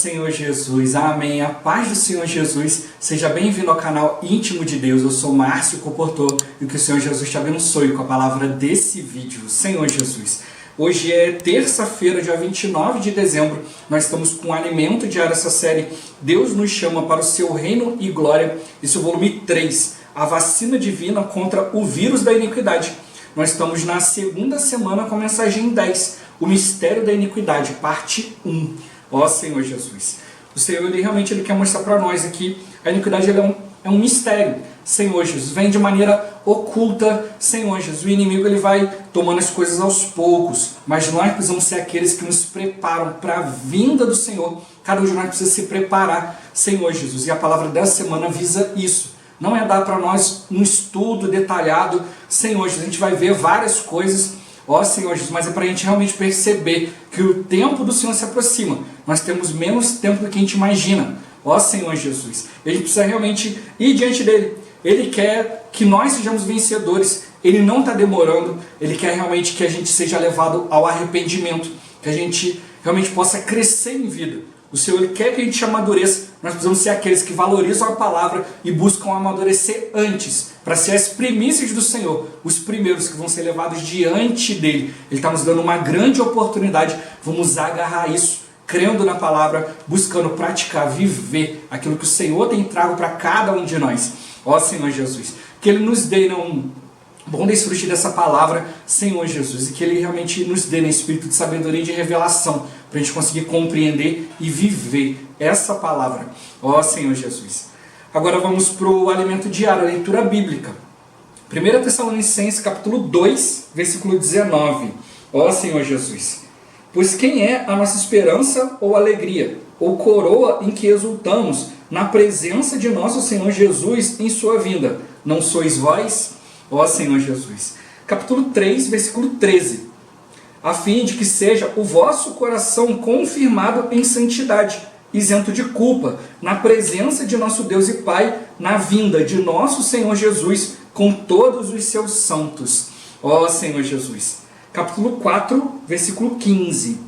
Senhor Jesus, amém. A paz do Senhor Jesus, seja bem-vindo ao canal Íntimo de Deus. Eu sou Márcio Comportor e que o Senhor Jesus te abençoe com a palavra desse vídeo. Senhor Jesus, hoje é terça-feira, dia 29 de dezembro. Nós estamos com o Alimento Diário, essa série Deus nos chama para o seu reino e glória. Esse é o volume 3, a vacina divina contra o vírus da iniquidade. Nós estamos na segunda semana com a mensagem 10, o mistério da iniquidade, parte 1. Ó Senhor Jesus, o Senhor realmente quer mostrar para nós aqui, a iniquidade é um mistério. Senhor Jesus, vem de maneira oculta. Senhor Jesus, o inimigo vai tomando as coisas aos poucos, mas nós precisamos ser aqueles que nos preparam para a vinda do Senhor. Cada um de nós precisa se preparar, Senhor Jesus, e a palavra dessa semana visa isso. Não é dar para nós um estudo detalhado, Senhor Jesus, a gente vai ver várias coisas, ó Senhor Jesus, mas é para a gente realmente perceber que o tempo do Senhor se aproxima. Nós temos menos tempo do que a gente imagina, ó Senhor Jesus. A gente precisa realmente ir diante dele. Ele quer que nós sejamos vencedores. Ele não está demorando. Ele quer realmente que a gente seja levado ao arrependimento, que a gente realmente possa crescer em vida. O Senhor quer que a gente amadureça. Nós precisamos ser aqueles que valorizam a palavra e buscam amadurecer antes, para ser as primícias do Senhor, os primeiros que vão ser levados diante dele. Ele está nos dando uma grande oportunidade. Vamos agarrar isso, crendo na palavra, buscando praticar, viver aquilo que o Senhor tem trago para cada um de nós. Ó Senhor Jesus, que Ele nos dê um bom desfrute dessa palavra, Senhor Jesus, e que Ele realmente nos dê espírito de sabedoria e de revelação, para a gente conseguir compreender e viver essa palavra. Ó Senhor Jesus. Agora vamos para o alimento diário, a leitura bíblica. 1 Tessalonicenses capítulo 2, versículo 19. Ó Senhor Jesus. Pois quem é a nossa esperança ou alegria, ou coroa em que exultamos na presença de nosso Senhor Jesus em sua vinda? Não sois vós, ó Senhor Jesus? Capítulo 3, versículo 13. A fim de que seja o vosso coração confirmado em santidade, isento de culpa, na presença de nosso Deus e Pai, na vinda de nosso Senhor Jesus, com todos os seus santos. Ó Senhor Jesus. Capítulo 4, versículo 15.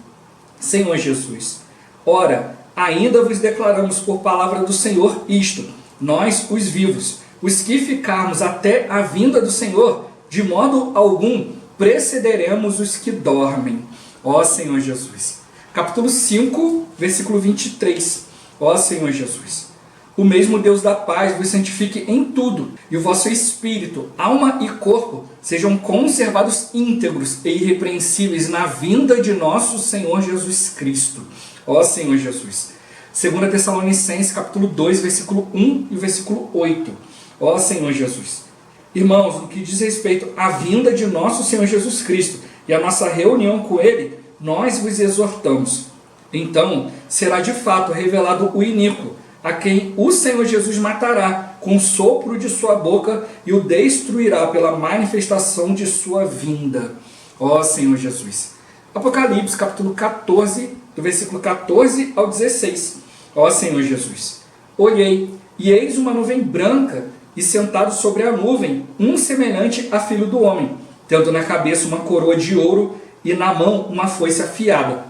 Senhor Jesus. Ora, ainda vos declaramos por palavra do Senhor isto, nós os vivos, os que ficarmos até a vinda do Senhor, de modo algum precederemos os que dormem. Ó Senhor Jesus. Capítulo 5, versículo 23. Ó Senhor Jesus. O mesmo Deus da paz vos santifique em tudo, e o vosso espírito, alma e corpo sejam conservados íntegros e irrepreensíveis na vinda de nosso Senhor Jesus Cristo. Ó Senhor Jesus. 2 Tessalonicenses capítulo 2, versículo 1 e versículo 8. Ó Senhor Jesus. Irmãos, no que diz respeito à vinda de nosso Senhor Jesus Cristo e a nossa reunião com Ele, nós vos exortamos. Então será de fato revelado o iníquo, a quem o Senhor Jesus matará com o sopro de sua boca e o destruirá pela manifestação de sua vinda. Ó Senhor Jesus. Apocalipse capítulo 14, do versículo 14 ao 16. Ó Senhor Jesus. Olhei, e eis uma nuvem branca, e sentado sobre a nuvem, um semelhante a filho do homem, tendo na cabeça uma coroa de ouro e na mão uma foice afiada.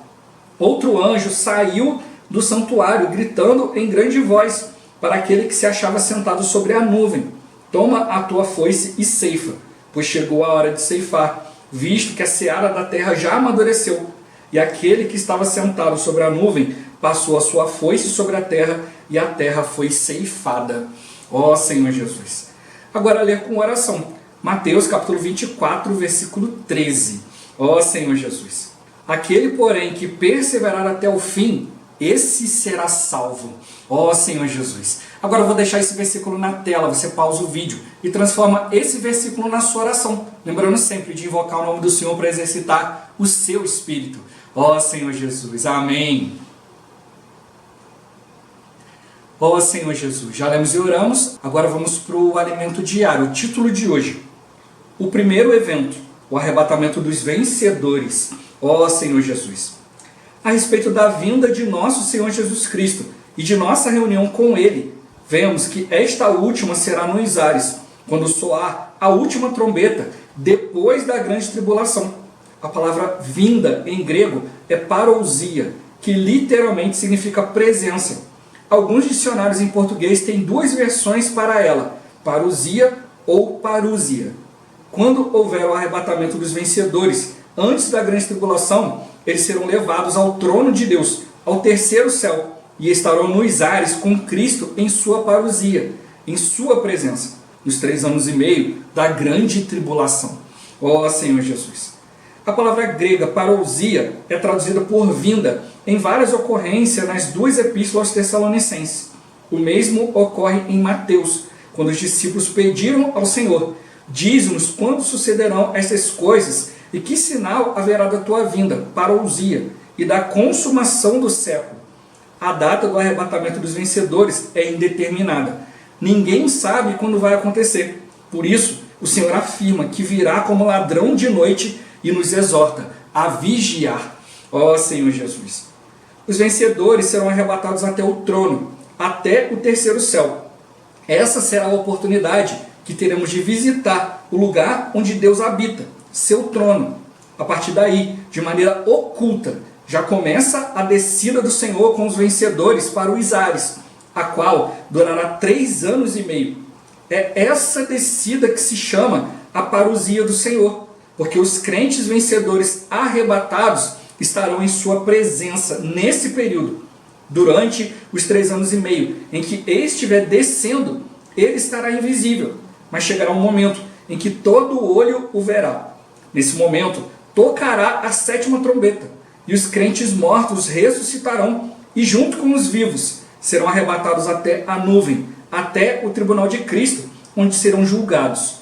Outro anjo saiu do santuário, gritando em grande voz para aquele que se achava sentado sobre a nuvem: toma a tua foice e ceifa, pois chegou a hora de ceifar, visto que a seara da terra já amadureceu. E aquele que estava sentado sobre a nuvem passou a sua foice sobre a terra, e a terra foi ceifada. Ó Senhor Jesus. Agora ler com oração. Mateus capítulo 24, versículo 13. Ó Senhor Jesus. Aquele, porém, que perseverar até o fim, esse será salvo. Ó Senhor Jesus. Agora eu vou deixar esse versículo na tela. Você pausa o vídeo e transforma esse versículo na sua oração. Lembrando sempre de invocar o nome do Senhor para exercitar o seu espírito. Ó Senhor Jesus. Amém. Ó Senhor Jesus, já lemos e oramos, agora vamos para o alimento diário. O título de hoje: o primeiro evento, o arrebatamento dos vencedores. Ó Senhor Jesus. A respeito da vinda de nosso Senhor Jesus Cristo e de nossa reunião com Ele, vemos que esta última será nos ares, quando soar a última trombeta, depois da grande tribulação. A palavra vinda em grego é parousia, que literalmente significa presença. Alguns dicionários em português têm duas versões para ela, parousia ou parúzia. Quando houver o arrebatamento dos vencedores, antes da grande tribulação, eles serão levados ao trono de Deus, ao terceiro céu, e estarão nos ares com Cristo em sua parousia, em sua presença, nos 3 anos e meio da grande tribulação. Ó Senhor Jesus! A palavra grega parousia é traduzida por vinda em várias ocorrências nas 2 epístolas aos Tessalonicenses. O mesmo ocorre em Mateus, quando os discípulos pediram ao Senhor: diz-nos quando sucederão estas coisas e que sinal haverá da tua vinda, parousia, e da consumação do século. A data do arrebatamento dos vencedores é indeterminada. Ninguém sabe quando vai acontecer. Por isso, o Senhor afirma que virá como ladrão de noite e nos exorta a vigiar. Ó Senhor Jesus! Os vencedores serão arrebatados até o trono, até o terceiro céu. Essa será a oportunidade que teremos de visitar o lugar onde Deus habita, seu trono. A partir daí, de maneira oculta, já começa a descida do Senhor com os vencedores para os ares, a qual durará 3 anos e meio. É essa descida que se chama a parousia do Senhor, porque os crentes vencedores arrebatados estarão em sua presença nesse período. Durante os 3 anos e meio em que ele estiver descendo, ele estará invisível, mas chegará um momento em que todo olho o verá. Nesse momento, tocará a 7ª trombeta, e os crentes mortos ressuscitarão, e junto com os vivos serão arrebatados até a nuvem, até o tribunal de Cristo, onde serão julgados.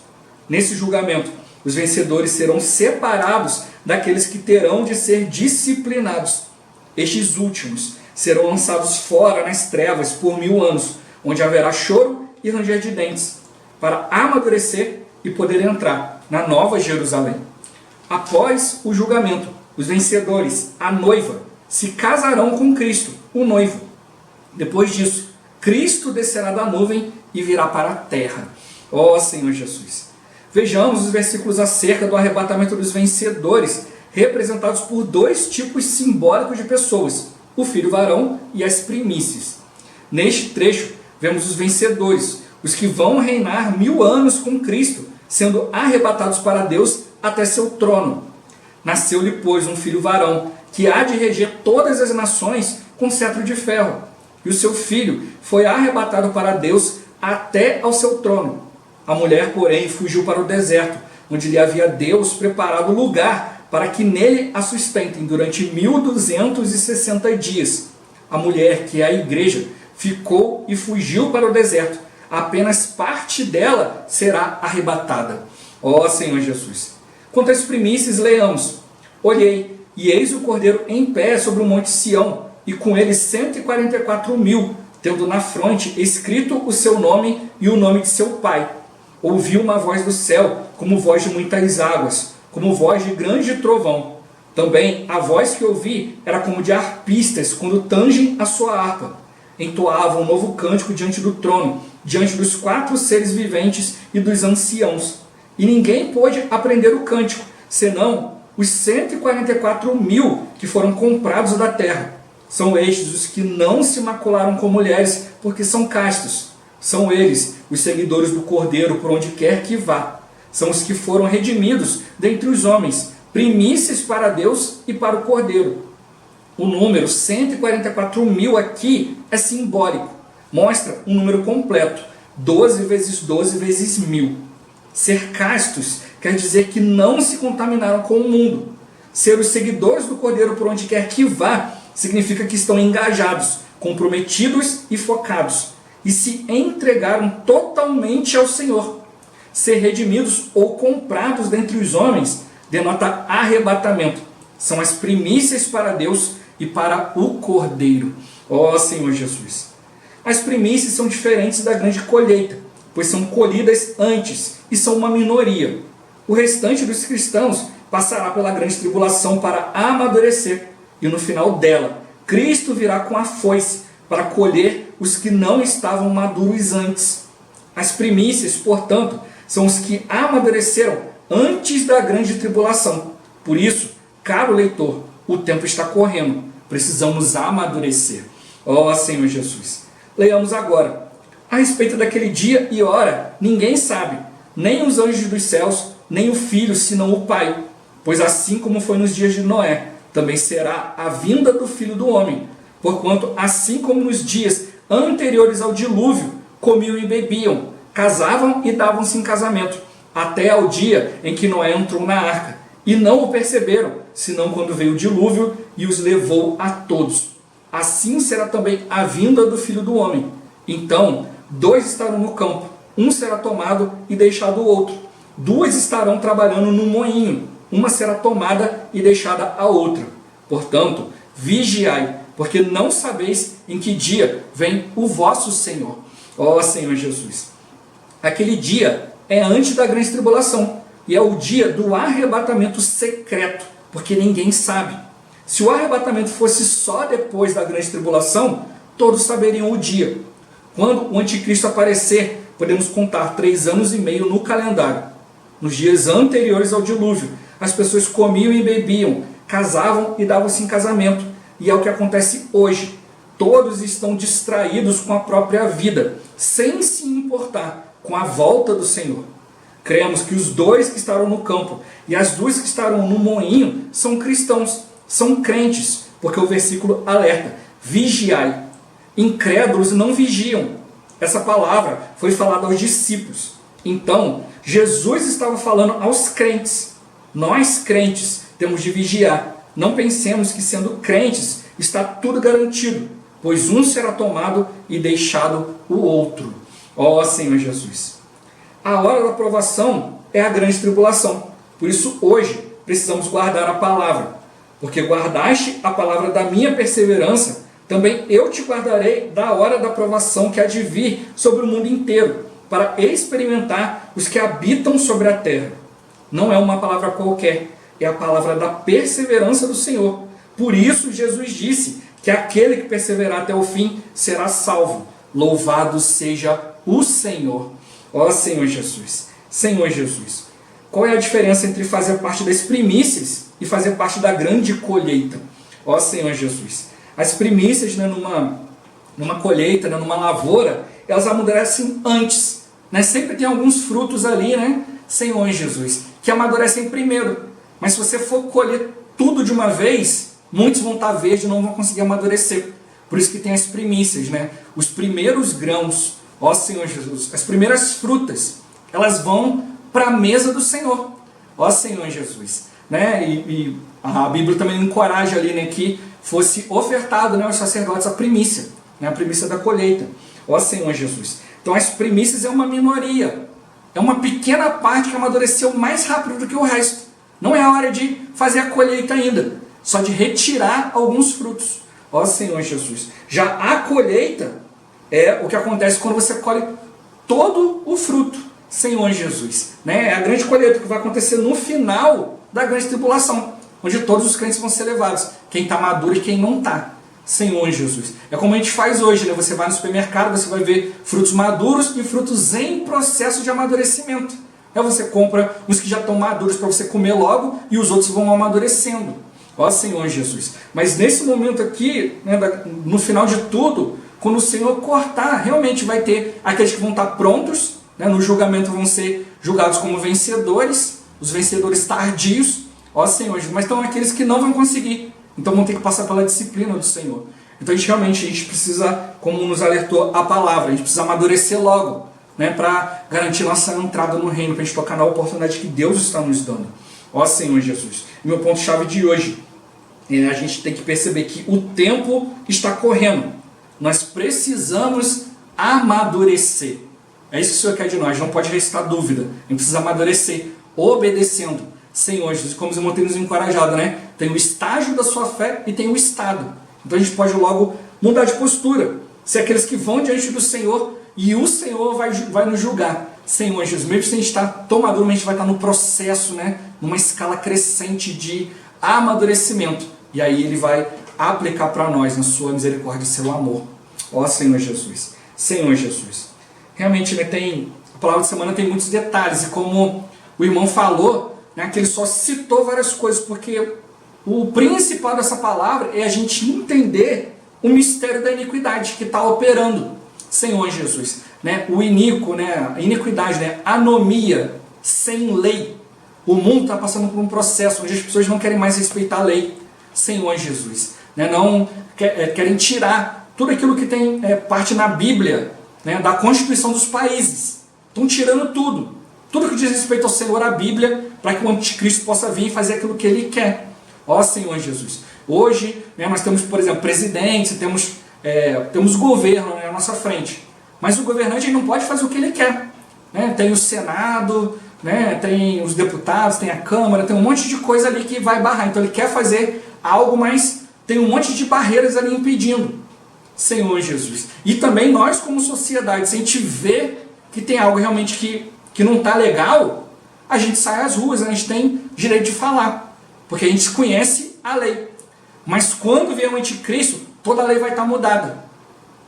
Nesse julgamento, os vencedores serão separados daqueles que terão de ser disciplinados. Estes últimos serão lançados fora nas trevas por 1000 anos, onde haverá choro e ranger de dentes, para amadurecer e poder entrar na Nova Jerusalém. Após o julgamento, os vencedores, a noiva, se casarão com Cristo, o noivo. Depois disso, Cristo descerá da nuvem e virá para a terra. Ó Senhor Jesus! Vejamos os versículos acerca do arrebatamento dos vencedores, representados por 2 tipos simbólicos de pessoas, o filho varão e as primícias. Neste trecho, vemos os vencedores, os que vão reinar 1000 anos com Cristo, sendo arrebatados para Deus até seu trono. Nasceu-lhe, pois, um filho varão, que há de reger todas as nações com cetro de ferro. E o seu filho foi arrebatado para Deus até ao seu trono. A mulher, porém, fugiu para o deserto, onde lhe havia Deus preparado lugar para que nele a sustentem durante 1260 dias. A mulher, que é a igreja, ficou e fugiu para o deserto. Apenas parte dela será arrebatada. Ó Senhor Jesus! Quanto às primícias, leamos: olhei, e eis o Cordeiro em pé sobre o monte Sião, e com ele 144.000, tendo na fronte escrito o seu nome e o nome de seu pai. Ouvi uma voz do céu, como voz de muitas águas, como voz de grande trovão. Também a voz que ouvi era como de arpistas, quando tangem a sua harpa. Entoavam um novo cântico diante do trono, diante dos 4 seres viventes e dos anciãos. E ninguém pôde aprender o cântico, senão os 144.000 que foram comprados da terra. São estes os que não se macularam com mulheres, porque são castos. São eles, os seguidores do Cordeiro, por onde quer que vá. São os que foram redimidos dentre os homens, primícias para Deus e para o Cordeiro. O número 144.000 aqui é simbólico. Mostra um número completo, 12 vezes 12 vezes 1000. Ser castos quer dizer que não se contaminaram com o mundo. Ser os seguidores do Cordeiro por onde quer que vá significa que estão engajados, comprometidos e focados, e se entregaram totalmente ao Senhor. Ser redimidos ou comprados dentre os homens denota arrebatamento. São as primícias para Deus e para o Cordeiro. Ó Senhor Jesus! As primícias são diferentes da grande colheita, pois são colhidas antes e são uma minoria. O restante dos cristãos passará pela grande tribulação para amadurecer, e no final dela, Cristo virá com a foice para colher os que não estavam maduros antes. As primícias, portanto, são os que amadureceram antes da grande tribulação. Por isso, caro leitor, o tempo está correndo, precisamos amadurecer. Ó Senhor Jesus. Leiamos agora. A respeito daquele dia e hora, ninguém sabe, nem os anjos dos céus, nem o Filho, senão o Pai. Pois assim como foi nos dias de Noé, também será a vinda do Filho do Homem. Porquanto, assim como nos dias anteriores ao dilúvio, comiam e bebiam, casavam e davam-se em casamento, até ao dia em que Noé entrou na arca. E não o perceberam, senão quando veio o dilúvio e os levou a todos. Assim será também a vinda do Filho do Homem. Então, 2 estarão no campo, um será tomado e deixado o outro. 2 estarão trabalhando no moinho, uma será tomada e deixada a outra. Portanto, vigiai, porque não sabeis em que dia vem o vosso Senhor. Ó Senhor Jesus. Aquele dia é antes da grande tribulação, e é o dia do arrebatamento secreto, porque ninguém sabe. Se o arrebatamento fosse só depois da grande tribulação, todos saberiam o dia. Quando o anticristo aparecer, podemos contar 3 anos e meio no calendário. Nos dias anteriores ao dilúvio, as pessoas comiam e bebiam, casavam e davam-se em casamento. E é o que acontece hoje. Todos estão distraídos com a própria vida, sem se importar com a volta do Senhor. Cremos que os 2 que estarão no campo e as 2 que estarão no moinho são cristãos, são crentes, porque o versículo alerta, vigiai. Incrédulos não vigiam. Essa palavra foi falada aos discípulos. Então, Jesus estava falando aos crentes. Nós, crentes, temos de vigiar. Não pensemos que sendo crentes está tudo garantido, pois um será tomado e deixado o outro. Ó Senhor Jesus. A hora da provação é a grande tribulação. Por isso, hoje, precisamos guardar a palavra. Porque guardaste a palavra da minha perseverança, também eu te guardarei da hora da provação que há de vir sobre o mundo inteiro, para experimentar os que habitam sobre a terra. Não é uma palavra qualquer, é a palavra da perseverança do Senhor. Por isso, Jesus disse que aquele que perseverar até o fim será salvo. Louvado seja o Senhor. Ó Senhor Jesus. Senhor Jesus. Qual é a diferença entre fazer parte das primícias e fazer parte da grande colheita? Ó Senhor Jesus. As primícias, né, numa colheita, né, numa lavoura, elas amadurecem antes. Né? Sempre tem alguns frutos ali, né, Senhor Jesus, que amadurecem primeiro. Mas se você for colher tudo de uma vez, muitos vão estar verdes e não vão conseguir amadurecer. Por isso que tem as primícias, né? Os primeiros grãos, ó Senhor Jesus, as primeiras frutas, elas vão para a mesa do Senhor, ó Senhor Jesus, né? E a Bíblia também encoraja ali, né, que fosse ofertado, né, aos sacerdotes a primícia, né, a primícia da colheita, ó Senhor Jesus. Então as primícias é uma minoria, é uma pequena parte que amadureceu mais rápido do que o resto. Não é a hora de fazer a colheita ainda, só de retirar alguns frutos, ó Senhor Jesus. Já a colheita é o que acontece quando você colhe todo o fruto, Senhor Jesus. Né? É a grande colheita que vai acontecer no final da grande tribulação, onde todos os crentes vão ser levados, quem está maduro e quem não está, Senhor Jesus. É como a gente faz hoje, né? Você vai no supermercado, você vai ver frutos maduros e frutos em processo de amadurecimento. Aí você compra os que já estão maduros para você comer logo e os outros vão amadurecendo. Ó Senhor Jesus. Mas nesse momento aqui, né, no final de tudo, quando o Senhor cortar, realmente vai ter aqueles que vão estar prontos, né, no julgamento vão ser julgados como vencedores, os vencedores tardios, ó Senhor Jesus. Mas estão aqueles que não vão conseguir, então vão ter que passar pela disciplina do Senhor. Então a gente precisa, como nos alertou a palavra, a gente precisa amadurecer logo, né, para garantir nossa entrada no reino, para a gente tocar na oportunidade que Deus está nos dando. Ó Senhor Jesus. Meu ponto-chave de hoje é a gente tem que perceber que o tempo está correndo. Nós precisamos amadurecer. É isso que o Senhor quer de nós, não pode restar dúvida. A gente precisa amadurecer, obedecendo. Senhor Jesus, como os irmãos têm nos encorajado, né? Tem o estágio da sua fé e tem o estado. Então a gente pode logo mudar de postura. Ser aqueles que vão diante do Senhor e o Senhor vai nos julgar. Senhor Jesus, mesmo se a gente está tão maduro, a gente vai estar no processo, né? Numa escala crescente de amadurecimento. E aí Ele vai aplicar para nós, na sua misericórdia e seu amor. Ó Senhor Jesus. Senhor Jesus. Realmente, né, a palavra de semana tem muitos detalhes. E como o irmão falou, né, que ele só citou várias coisas, porque o principal dessa palavra é a gente entender o mistério da iniquidade que está operando, Senhor Jesus. Né? O iníquo, né? A iniquidade, né? Anomia, sem lei. O mundo está passando por um processo onde as pessoas não querem mais respeitar a lei, Senhor Jesus. Né? Não querem tirar tudo aquilo que tem parte na Bíblia, né? Da Constituição dos países. Estão tirando tudo. Tudo que diz respeito ao Senhor, a Bíblia, para que o anticristo possa vir e fazer aquilo que ele quer. Ó Senhor Jesus. Hoje, né, nós temos, por exemplo, presidentes, temos governo, né, à nossa frente. Mas o governante ele não pode fazer o que ele quer. Né? Tem o Senado, né, tem os deputados, tem a Câmara, tem um monte de coisa ali que vai barrar. Então ele quer fazer algo, mas tem um monte de barreiras ali impedindo. Senhor Jesus. E também nós, como sociedade, se a gente vê que tem algo realmente que não está legal, a gente sai às ruas, a gente tem direito de falar, porque a gente conhece a lei. Mas quando vier o anticristo, toda a lei vai estar mudada.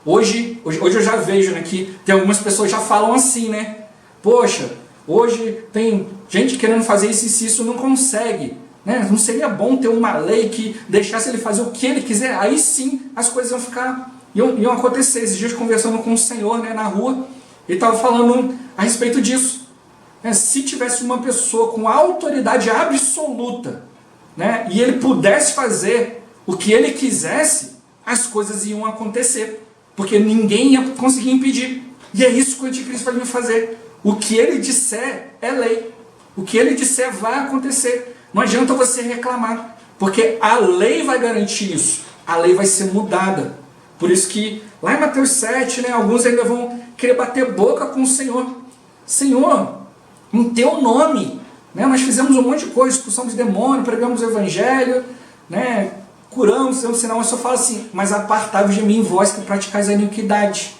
Hoje eu já vejo, né, que tem algumas pessoas que já falam assim, né? Poxa, hoje tem gente querendo fazer isso e isso não consegue. Né? Não seria bom ter uma lei que deixasse ele fazer o que ele quiser? Aí sim as coisas iam acontecer. Esses dias conversando com o Senhor, né, na rua, ele estava falando a respeito disso. Se tivesse uma pessoa com autoridade absoluta, né, e ele pudesse fazer o que ele quisesse, as coisas iam acontecer, porque ninguém ia conseguir impedir. E é isso que o anticristo vai vir fazer. O que ele disser é lei. O que ele disser vai acontecer. Não adianta você reclamar, porque a lei vai garantir isso. A lei vai ser mudada. Por isso que lá em Mateus 7, né, alguns ainda vão querer bater boca com o Senhor. Senhor, em teu nome, né, nós fizemos um monte de coisa, expulsamos demônio, pregamos o evangelho, né, curamos, fizemos sinal, mas só fala assim, mas apartai-vos de mim, vós que praticais a iniquidade.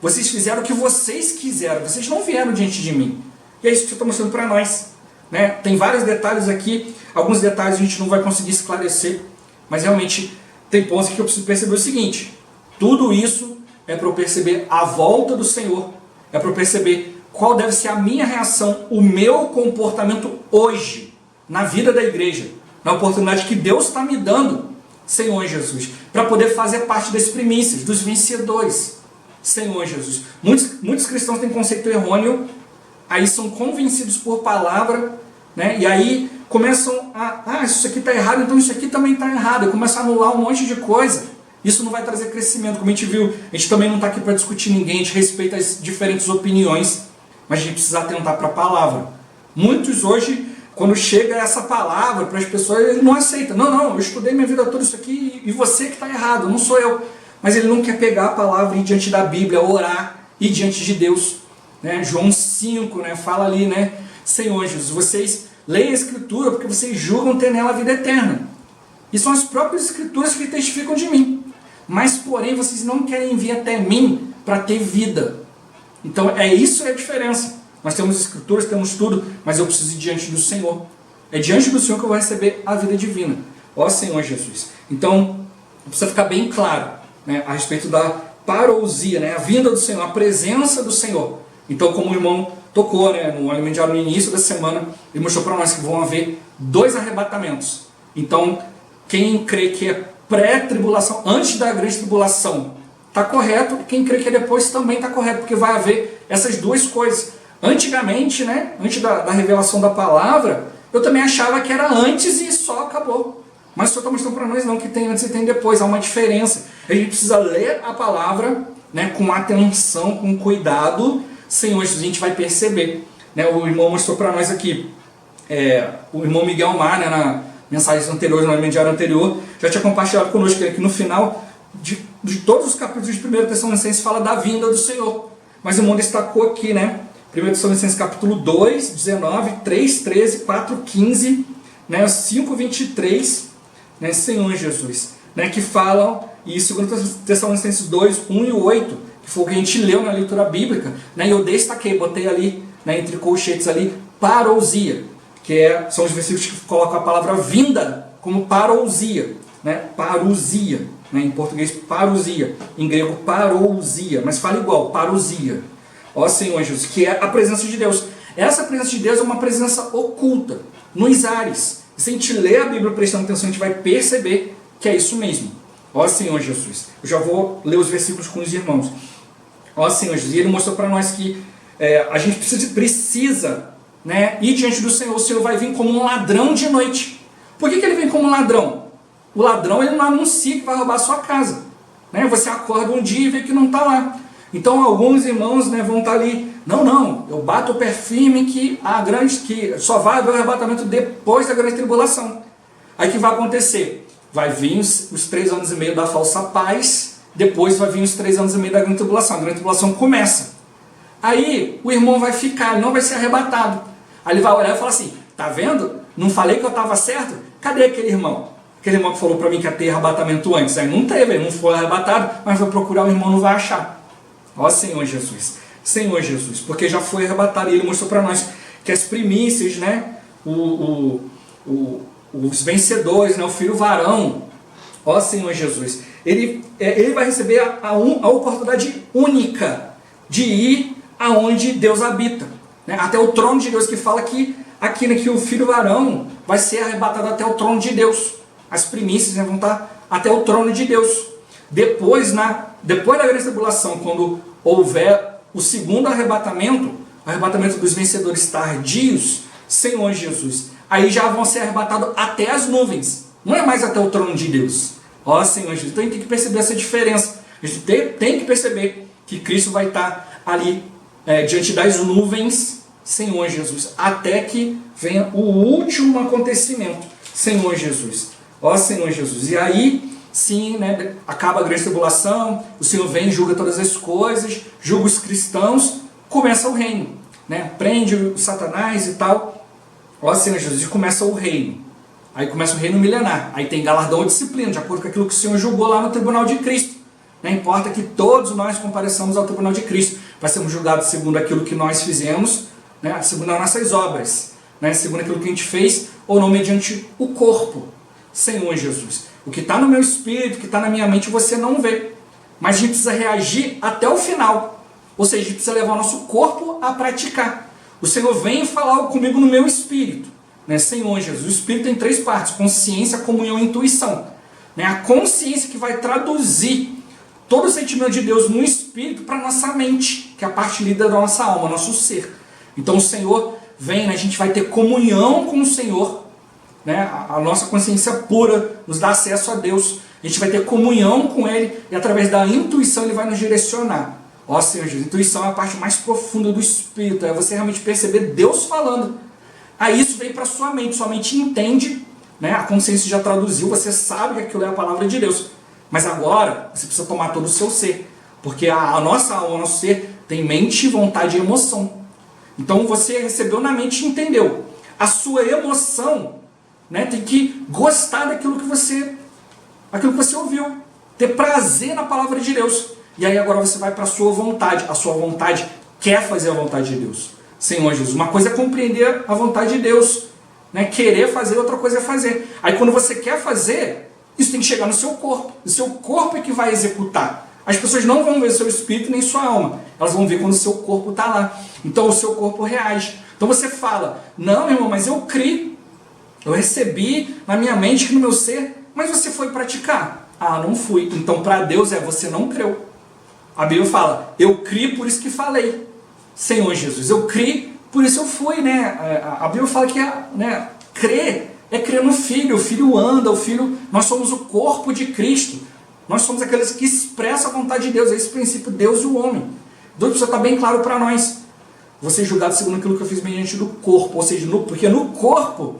Vocês fizeram o que vocês quiseram, vocês não vieram diante de mim. E é isso que eu estou mostrando para nós. Né? Tem vários detalhes aqui, alguns detalhes a gente não vai conseguir esclarecer, mas realmente tem pontos que eu preciso perceber o seguinte: tudo isso é para eu perceber a volta do Senhor, é para eu perceber qual deve ser a minha reação, o meu comportamento hoje, na vida da igreja, na oportunidade que Deus está me dando, Senhor Jesus, para poder fazer parte das primícias, dos vencedores, Senhor Jesus. Muitos cristãos têm conceito errôneo, aí são convencidos por palavra, né? E aí começam isso aqui está errado, então isso aqui também está errado, e começam a anular um monte de coisa. Isso não vai trazer crescimento, como a gente viu. A gente também não está aqui para discutir ninguém, a gente respeita as diferentes opiniões, mas a gente precisa atentar para a palavra. Muitos hoje, quando chega essa palavra para as pessoas, ele não aceita. Não, eu estudei minha vida toda isso aqui e você que está errado, não sou eu. Mas ele não quer pegar a palavra e ir diante da Bíblia, orar, ir diante de Deus. Né? João 5, né, fala ali, né, Senhor Jesus, vocês leem a Escritura porque vocês julgam ter nela a vida eterna. E são as próprias Escrituras que testificam de mim. Mas, porém, vocês não querem vir até mim para ter vida. Então, isso é a diferença. Nós temos Escrituras, temos tudo, mas eu preciso ir diante do Senhor. É diante do Senhor que eu vou receber a vida divina. Ó Senhor Jesus. Então, precisa ficar bem claro, né, a respeito da parousia, né, a vinda do Senhor, a presença do Senhor. Então, como o irmão tocou, né, no alimento diário no início da semana, ele mostrou para nós que vão haver 2 arrebatamentos. Então, quem crê que é pré-tribulação, antes da grande tribulação, está correto. Quem crê que é depois também está correto, porque vai haver essas 2 coisas. Antigamente, né, antes da revelação da palavra, eu também achava que era antes e só acabou. Mas o Senhor está mostrando para nós não, que tem antes e tem depois, há uma diferença. A gente precisa ler a palavra, né, com atenção, com cuidado. Senhor, a gente vai perceber. Né, o irmão mostrou para nós aqui, o irmão Miguel Mar, né, na mensagens anteriores, no alimento diário anterior, já tinha compartilhado conosco que no final de todos os capítulos de 1 Tessalonicenses fala da vinda do Senhor. Mas o irmão destacou aqui, né, 1 Tessalonicenses capítulo 2, 19, 3, 13, 4, 15, né, 5, 23, né, Senhor Jesus, né, que falam, e 2 Tessalonicenses 2, 1 e 8, que foi o que a gente leu na leitura bíblica, né, e eu destaquei, botei ali, né, entre colchetes ali, parousia, que são os versículos que colocam a palavra vinda como parousia, né, parousia, né, em português parousia, em grego parousia, mas fala igual, parousia. Ó Senhor Jesus, que é a presença de Deus. Essa presença de Deus é uma presença oculta, nos ares. E se a gente ler a Bíblia prestando atenção, a gente vai perceber que é isso mesmo. Ó Senhor Jesus. Eu já vou ler os versículos com os irmãos. Ó Senhor Jesus. E ele mostrou para nós que a gente precisa, né, ir diante do Senhor. O Senhor vai vir como um ladrão de noite. Por que ele vem como um ladrão? O ladrão, ele não anuncia que vai roubar a sua casa, né? Você acorda um dia e vê que não está lá. Então alguns irmãos, né, vão estar ali. Não, eu bato o pé firme que só vai haver o arrebatamento depois da grande tribulação. Aí o que vai acontecer? Vai vir os 3 anos e meio da falsa paz, depois vai vir os 3 anos e meio da grande tribulação. A grande tribulação começa. Aí o irmão vai ficar, ele não vai ser arrebatado. Aí ele vai olhar e falar assim, tá vendo? Não falei que eu estava certo? Cadê aquele irmão? Aquele irmão que falou para mim que ia ter arrebatamento antes. Aí não teve, ele não foi arrebatado, mas vai procurar o irmão, não vai achar. Ó Senhor Jesus, Senhor Jesus, porque já foi arrebatado. E ele mostrou para nós que as primícias, né, os vencedores, né, o filho varão, ó Senhor Jesus, ele vai receber a oportunidade única de ir aonde Deus habita, né, até o trono de Deus, que fala que aqui, né, que o filho varão vai ser arrebatado até o trono de Deus. As primícias, né, vão estar até o trono de Deus. Depois da grande tribulação, quando houver o segundo arrebatamento, o arrebatamento dos vencedores tardios, Senhor Jesus, aí já vão ser arrebatados até as nuvens, não é mais até o trono de Deus. Ó Senhor Jesus, então a gente tem que perceber essa diferença. A gente tem que perceber que Cristo vai estar ali diante das nuvens, Senhor Jesus, até que venha o último acontecimento, Senhor Jesus. Ó Senhor Jesus, e aí sim, né, acaba a grande tribulação, o Senhor vem, julga todas as coisas, julga os cristãos, começa o reino, né, prende o Satanás e tal. Ó Senhor Jesus, e começa o reino. Aí começa o reino milenar, aí tem galardão ou disciplina, de acordo com aquilo que o Senhor julgou lá no tribunal de Cristo. Não importa que todos nós compareçamos ao tribunal de Cristo, vai sermos julgados segundo aquilo que nós fizemos, né, segundo as nossas obras, né, segundo aquilo que a gente fez, ou não mediante o corpo. Senhor Jesus, o que está no meu espírito, o que está na minha mente, você não vê. Mas a gente precisa reagir até o final. Ou seja, a gente precisa levar o nosso corpo a praticar. O Senhor vem falar comigo no meu espírito, né? Senhor Jesus, o espírito tem 3 partes: consciência, comunhão e intuição, né? A consciência que vai traduzir todo o sentimento de Deus no espírito para a nossa mente, que é a parte líder da nossa alma, nosso ser. Então o Senhor vem, né? A gente vai ter comunhão com o Senhor, né? A nossa consciência pura nos dá acesso a Deus. A gente vai ter comunhão com Ele e através da intuição Ele vai nos direcionar. Ó Senhor Jesus, intuição é a parte mais profunda do Espírito, é você realmente perceber Deus falando. Aí isso vem para a sua mente entende, né? A consciência já traduziu, você sabe que aquilo é a palavra de Deus. Mas agora você precisa tomar todo o seu ser, porque a nossa alma, o nosso ser tem mente, vontade e emoção. Então você recebeu na mente e entendeu. A sua emoção, né, tem que gostar daquilo que você ouviu, ter prazer na palavra de Deus. E aí agora você vai para a sua vontade. A sua vontade quer fazer a vontade de Deus. Senhor Jesus, uma coisa é compreender a vontade de Deus, né? Querer fazer, outra coisa é fazer. Aí quando você quer fazer, isso tem que chegar no seu corpo. O seu corpo é que vai executar. As pessoas não vão ver seu espírito nem sua alma. Elas vão ver quando o seu corpo está lá. Então o seu corpo reage. Então você fala, não, meu irmão, mas eu criei. Eu recebi na minha mente, no meu ser, mas você foi praticar. Ah, não fui. Então para Deus você não creu. A Bíblia fala, eu criei, por isso que falei. Senhor Jesus, eu criei, por isso eu fui, né? A Bíblia fala que né, crer é crer no Filho. O Filho anda, nós somos o corpo de Cristo. Nós somos aqueles que expressam a vontade de Deus. É esse princípio, Deus e o homem. Deus precisa estar bem claro para nós. Você é julgado segundo aquilo que eu fiz mediante do corpo. Ou seja, porque no corpo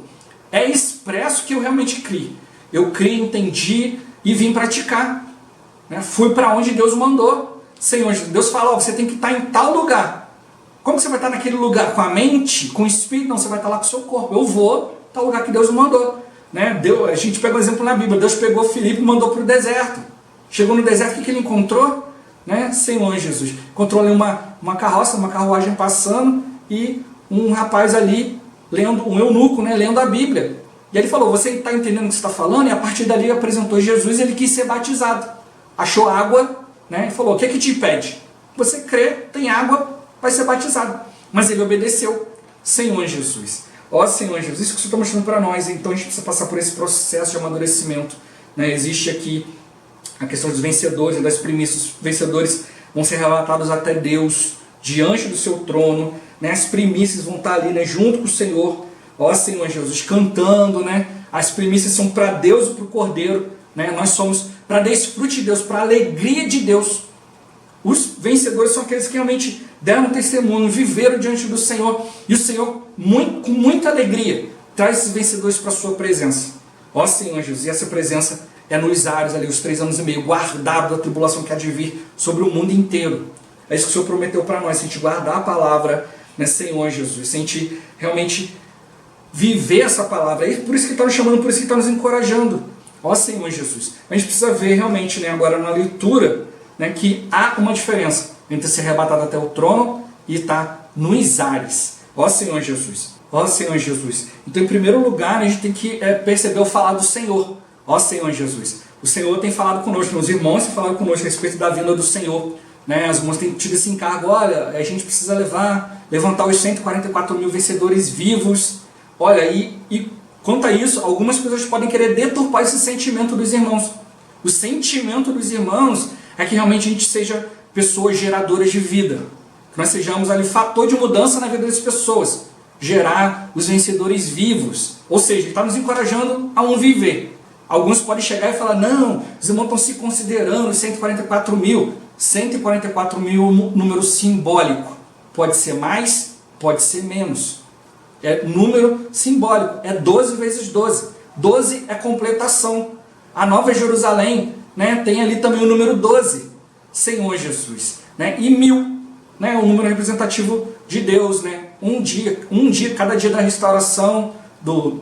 é expresso que eu realmente criei. Eu criei, entendi e vim praticar. Né? Fui para onde Deus mandou. Senhor, Deus fala, você tem que estar em tal lugar. Como você vai estar naquele lugar? Com a mente? Com o espírito? Não, você vai estar lá com o seu corpo. Eu vou para o lugar que Deus mandou. Né? A gente pega um exemplo na Bíblia. Deus pegou Filipe e mandou para o deserto. Chegou no deserto, o que ele encontrou? Né? Senhor Jesus. Encontrou ali uma carroça, uma carruagem passando e um rapaz ali, um eunuco, né, lendo a Bíblia. E ele falou, você está entendendo o que você está falando? E a partir dali apresentou Jesus e ele quis ser batizado. Achou água, né, e falou, o que é que te impede? Você crê, tem água, vai ser batizado. Mas ele obedeceu. Senhor Jesus. Ó Senhor Jesus, isso que você está mostrando para nós, então a gente precisa passar por esse processo de amadurecimento, né? Existe aqui a questão dos vencedores, das primícias. Os vencedores vão ser relatados até Deus, diante do seu trono, né? As primícias vão estar ali, né, junto com o Senhor, ó Senhor Jesus, cantando, né? As primícias são para Deus e para o Cordeiro, né? Nós somos para desfrute de Deus, para a alegria de Deus. Os vencedores são aqueles que realmente deram testemunho, viveram diante do Senhor, e o Senhor, com muita alegria, traz esses vencedores para a sua presença. Ó Senhor Jesus, e essa presença é nos ares ali, os 3 anos e meio, guardado da tribulação que há de vir sobre o mundo inteiro. É isso que o Senhor prometeu para nós, se a gente guardar a palavra, né, Senhor Jesus, se a gente realmente viver essa palavra. É por isso que está nos chamando, por isso que está nos encorajando. Ó Senhor Jesus, a gente precisa ver realmente, né, agora na leitura, né, que há uma diferença entre ser arrebatado até o trono e estar nos ares. Ó Senhor Jesus, ó Senhor Jesus. Então, em primeiro lugar, a gente tem que perceber o falar do Senhor. Ó Senhor Jesus, o Senhor tem falado conosco, os irmãos têm falado conosco a respeito da vinda do Senhor, né? Os irmãos têm tido esse encargo, olha, a gente precisa levantar os 144 mil vencedores vivos. Olha, e quanto a isso, algumas pessoas podem querer deturpar esse sentimento dos irmãos. O sentimento dos irmãos é que realmente a gente seja pessoas geradoras de vida, que nós sejamos ali fator de mudança na vida das pessoas, gerar os vencedores vivos, ou seja, ele está nos encorajando a um viver. Alguns podem chegar e falar, não, os irmãos estão se considerando 144 mil. 144 mil é um número simbólico. Pode ser mais, pode ser menos. É número simbólico, é 12 vezes 12. 12 é completação. A Nova Jerusalém, né, tem ali também o número 12, Senhor Jesus. Né? E 1000, né, o número representativo de Deus. Né? Um dia, cada dia da restauração,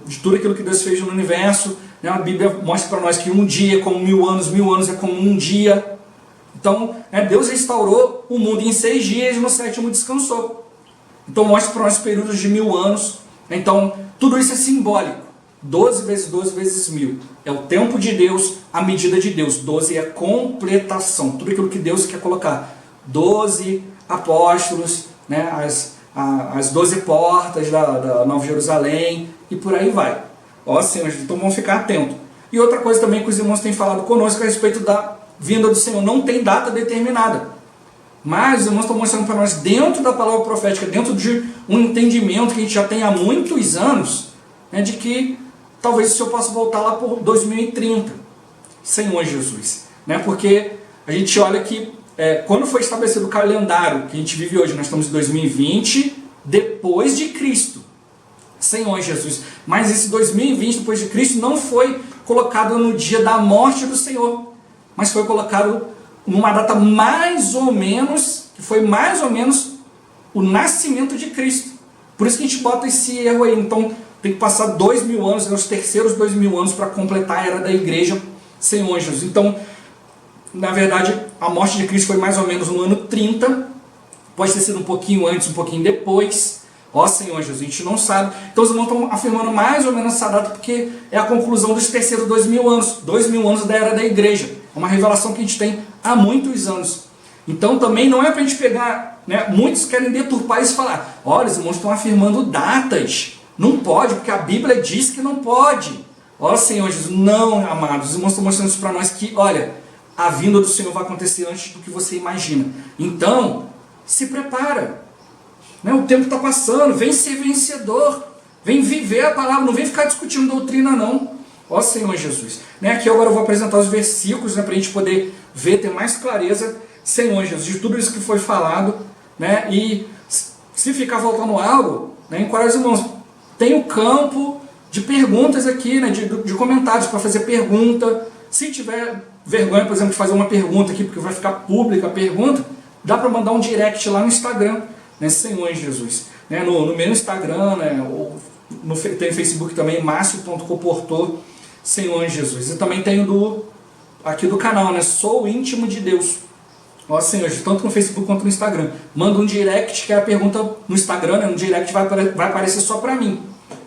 de tudo aquilo que Deus fez no universo. A Bíblia mostra para nós que um dia é como 1000 anos, 1000 anos é como um dia. Então, Deus restaurou o mundo em 6 dias e no 7º descansou. Então, mostra para nós períodos de 1000 anos. Então, tudo isso é simbólico. 12 vezes 12 vezes 1000. É o tempo de Deus, a medida de Deus. 12 é completação. Tudo aquilo que Deus quer colocar. 12 apóstolos, né? As 12 portas da Nova Jerusalém e por aí vai. Ó Senhor, então vamos ficar atentos. E outra coisa também que os irmãos têm falado conosco a respeito da vinda do Senhor. Não tem data determinada. Mas os irmãos estão mostrando para nós, dentro da palavra profética, dentro de um entendimento que a gente já tem há muitos anos, né, de que talvez o Senhor possa voltar lá por 2030. Senhor Jesus. Né, porque a gente olha que quando foi estabelecido o calendário que a gente vive hoje, nós estamos em 2020, depois de Cristo. Senhor Jesus. Mas esse 2020 depois de Cristo não foi colocado no dia da morte do Senhor, mas foi colocado numa data mais ou menos, que foi mais ou menos o nascimento de Cristo. Por isso que a gente bota esse erro aí. Então tem que passar 2000 anos, os terceiros 2000 anos para completar a era da igreja, Senhor Jesus. Então, na verdade, a morte de Cristo foi mais ou menos no ano 30, pode ter sido um pouquinho antes, um pouquinho depois. Ó Senhor Jesus, a gente não sabe. Então os irmãos estão afirmando mais ou menos essa data porque é a conclusão dos terceiros 2000 anos. 2000 anos da era da igreja. É uma revelação que a gente tem há muitos anos. Então também não é para a gente pegar, né? Muitos querem deturpar isso e falar, olha, os irmãos estão afirmando datas. Não pode, porque a Bíblia diz que não pode. Ó Senhor Jesus, não, amados. Os irmãos estão mostrando isso para nós que, olha, a vinda do Senhor vai acontecer antes do que você imagina. Então, se prepara. O tempo está passando, vem ser vencedor, vem viver a palavra, não vem ficar discutindo doutrina não. Ó Senhor Jesus. Aqui agora eu vou apresentar os versículos, para a gente poder ver, ter mais clareza, Senhor Jesus, de tudo isso que foi falado. E se ficar faltando algo, encorajo os irmãos, tem o campo de perguntas aqui, de comentários para fazer pergunta. Se tiver vergonha, por exemplo, de fazer uma pergunta aqui, porque vai ficar pública a pergunta, dá para mandar um direct lá no Instagram. Senhor Jesus. No meu Instagram, tem o Facebook também, Marcio.coportor, Senhor Jesus. E também tenho aqui do canal, Sou íntimo de Deus. Ó Senhor Jesus, tanto no Facebook quanto no Instagram. Manda um direct, que é a pergunta no Instagram, no direct vai aparecer só para mim.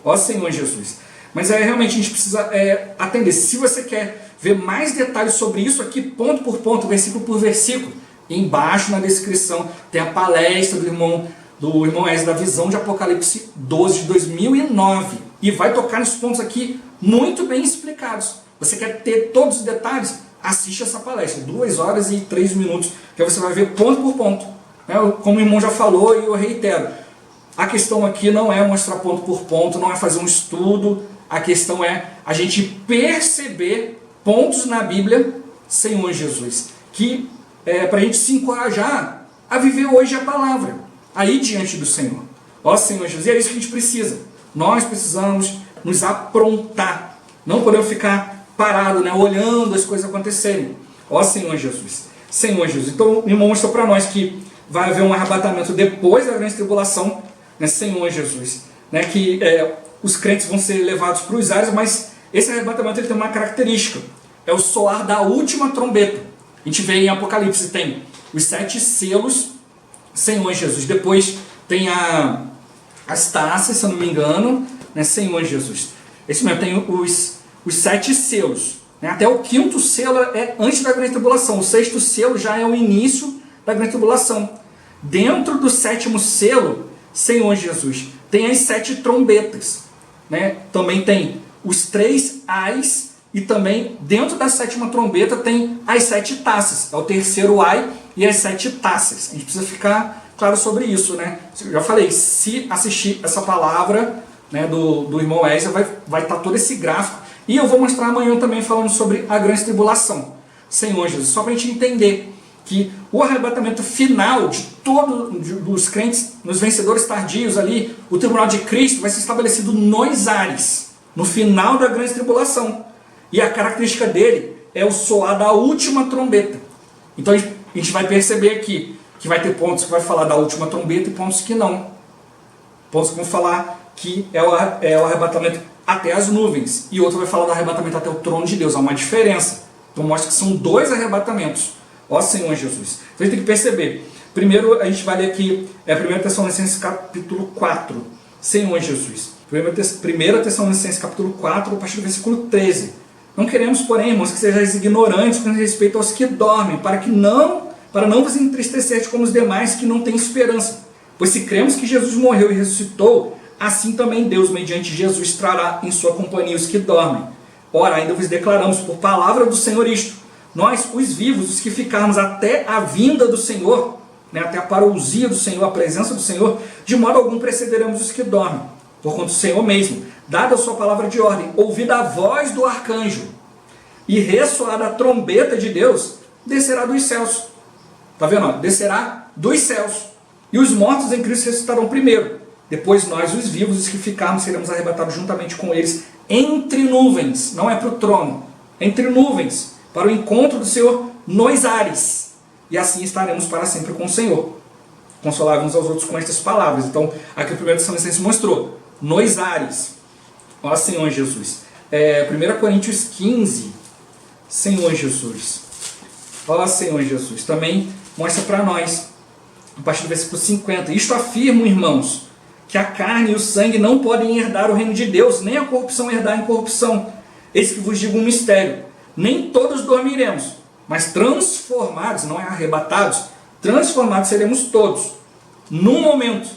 Ó Senhor Jesus. Mas realmente a gente precisa atender. Se você quer ver mais detalhes sobre isso aqui, ponto por ponto, versículo por versículo, embaixo na descrição tem a palestra do irmão do irmão Wesley, da visão de Apocalipse 12 de 2009. E vai tocar nesses pontos aqui muito bem explicados. Você quer ter todos os detalhes? Assiste essa palestra, 2 horas e 3 minutos, que você vai ver ponto por ponto. Como o irmão já falou e eu reitero, a questão aqui não é mostrar ponto por ponto, não é fazer um estudo, a questão é a gente perceber pontos na Bíblia, Senhor Jesus, que é para a gente se encorajar a viver hoje a palavra, aí diante do Senhor. Ó Senhor Jesus, e é isso que a gente precisa. Nós precisamos nos aprontar, não podemos ficar parados, olhando as coisas acontecerem. Ó Senhor Jesus, Senhor Jesus. Então o irmão mostrou para nós que vai haver um arrebatamento depois da grande tribulação, Senhor Jesus, que os crentes vão ser levados para os ares, mas esse arrebatamento ele tem uma característica, é o soar da última trombeta. A gente vê em Apocalipse, tem os 7 selos, Senhor Jesus, depois tem as taças, se eu não me engano, Senhor Jesus. Esse mesmo, tem os 7 selos, até o 5º selo é antes da grande tribulação, o 6º selo já é o início da grande tribulação. Dentro do 7º selo, Senhor Jesus, tem as 7 trombetas, também tem os 3 ais, e também dentro da 7ª trombeta tem as 7 taças, é o 3º ai e as 7 taças. A gente precisa ficar claro sobre isso, Eu já falei, se assistir essa palavra do irmão Wesley, vai estar todo esse gráfico, e eu vou mostrar amanhã também falando sobre a grande tribulação, Senhor Jesus, só para a gente entender que o arrebatamento final de todos os crentes, nos vencedores tardios ali, o tribunal de Cristo vai ser estabelecido nos ares, no final da grande tribulação. E a característica dele é o soar da última trombeta. Então a gente vai perceber aqui que vai ter pontos que vai falar da última trombeta e pontos que não. Pontos que vão falar que é o arrebatamento até as nuvens, e outro vai falar do arrebatamento até o trono de Deus. Há uma diferença. Então mostra que são 2 arrebatamentos. Ó Senhor Jesus. Então a gente tem que perceber. Primeiro a gente vai ler aqui 1 Tessalonicenses capítulo 4. Senhor Jesus. 1 Tessalonicenses capítulo 4, a partir do versículo 13. Não queremos, porém, irmãos, que sejais ignorantes com respeito aos que dormem, para não vos entristecer como os demais que não têm esperança. Pois se cremos que Jesus morreu e ressuscitou, assim também Deus, mediante Jesus, trará em sua companhia os que dormem. Ora, ainda vos declaramos por palavra do Senhor isto: nós, os vivos, os que ficarmos até a vinda do Senhor, até a parousia do Senhor, a presença do Senhor, de modo algum precederemos os que dormem. Porquanto o Senhor mesmo, dada a sua palavra de ordem, ouvida a voz do arcanjo e ressoada a trombeta de Deus, descerá dos céus. Está vendo? Descerá dos céus. E os mortos em Cristo ressuscitarão primeiro. Depois nós, os vivos, os que ficarmos, seremos arrebatados juntamente com eles entre nuvens. Não é para o trono. Entre nuvens. Para o encontro do Senhor nos ares. E assim estaremos para sempre com o Senhor. Consolar uns aos outros com estas palavras. Então, aqui o 1 Tessalonicenses mostrou. Nos ares. Ó Senhor Jesus. 1 Coríntios 15. Senhor Jesus. Ó Senhor Jesus. Também mostra para nós. A partir do versículo 50. Isto afirmo, irmãos, que a carne e o sangue não podem herdar o reino de Deus, nem a corrupção herdar a incorrupção. Eis que vos digo um mistério. Nem todos dormiremos, mas transformados, não é arrebatados, transformados seremos todos. Num momento,